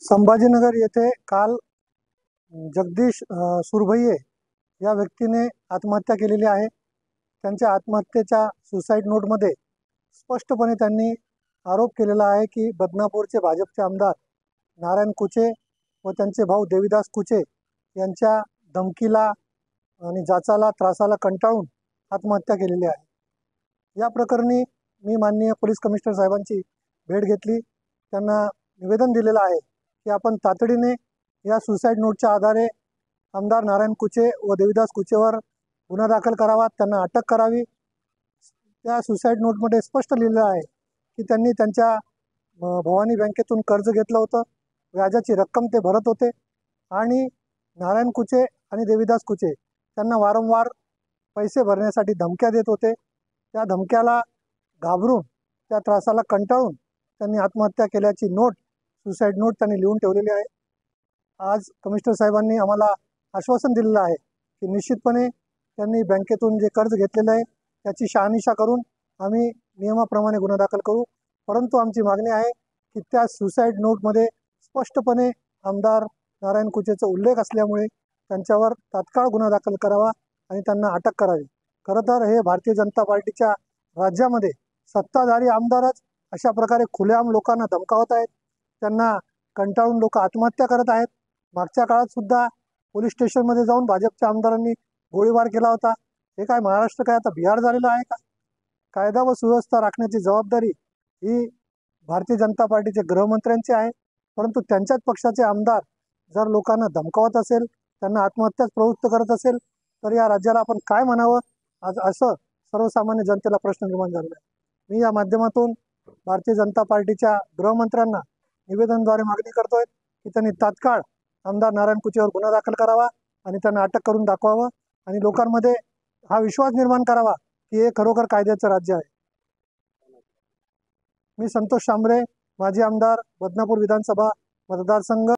संभाजीनगर येथे काल जगदीश सुरभैये या व्यक्तीने आत्महत्या केलेली आहे। त्यांच्या आत्महत्येच्या सुसाईड नोटमध्ये स्पष्टपणे त्यांनी आरोप केलेला आहे की बदनापूरचे भाजपचे आमदार नारायण कुचे व त्यांचे भाऊ देवीदास कुचे यांच्या धमकीला आणि जाचाला त्रासाला कंटाळून आत्महत्या केलेली आहे। या प्रकरणी मी माननीय पोलीस कमिशनर साहेबांची भेट घेतली। त्यांना निवेदन दिलेलं आहे की आपण तातडीने या सुसाईड नोटच्या आधारे आमदार नारायण कुचे व देवीदास कुचेवर गुन्हा दाखल करावा, त्यांना अटक करावी। त्या सुसाईड नोटमध्ये स्पष्ट लिहिलं आहे की त्यांनी त्यांच्या भवानी बँकेतून कर्ज घेतलं होतं, व्याजाची रक्कम ते भरत होते आणि नारायण कुचे आणि देवीदास कुचे त्यांना वारंवार पैसे भरण्यासाठी धमक्या देत होते। त्या धमक्याला घाबरून, त्या त्रासाला कंटाळून त्यांनी आत्महत्या केल्याची नोट, सुसाईड नोट त्यांनी लिहून ठेवलेली आहे। आज कमिशनर साहेबांनी आम्हाला आश्वासन दिलेलं आहे की निश्चितपणे त्यांनी बँकेतून जे कर्ज घेतलेलं आहे त्याची शहानिशा करून आम्ही नियमाप्रमाणे गुन्हा दाखल करू। परंतु आमची मागणी आहे की त्या सुसाईड नोटमध्ये स्पष्टपणे आमदार नारायण कुचेचा उल्लेख असल्यामुळे त्यांच्यावर तात्काळ गुन्हा दाखल करावा आणि त्यांना अटक करावी। खरं तर हे भारतीय जनता पार्टीच्या राज्यामध्ये सत्ताधारी आमदारच अशा प्रकारे खुलेआम लोकांना धमकावत आहेत, त्यांना कंटाळून लोक आत्महत्या करत आहेत। मागच्या काळात सुद्धा पोलीस स्टेशनमध्ये जाऊन भाजपच्या आमदारांनी गोळीबार केला होता। हे काय महाराष्ट्र काय आता बिहार झालेलं आहे का? कायदा व सुव्यवस्था राखण्याची जबाबदारी ही भारतीय जनता पार्टीचे गृहमंत्र्यांची आहे, परंतु त्यांच्याच पक्षाचे आमदार जर लोकांना धमकावत असेल, त्यांना आत्महत्याच प्रवृत्त करत असेल तर या राज्याला आपण काय म्हणावं, आज असं सर्वसामान्य जनतेला प्रश्न निर्माण झालेला आहे। मी या माध्यमातून भारतीय जनता पार्टीच्या गृहमंत्र्यांना निवेदनाद्वारे मागणी करतोय की त्यांनी तात्काळ आमदार नारायण कुचेवर गुन्हा दाखल करावा आणि त्यांना अटक करून दाखवावं आणि लोकांमध्ये हा विश्वास निर्माण करावा की हे खरोखर कायद्याचं राज्य आहे। मी संतोष शांबरे, माजी आमदार, बदनापूर विधानसभा मतदारसंघ।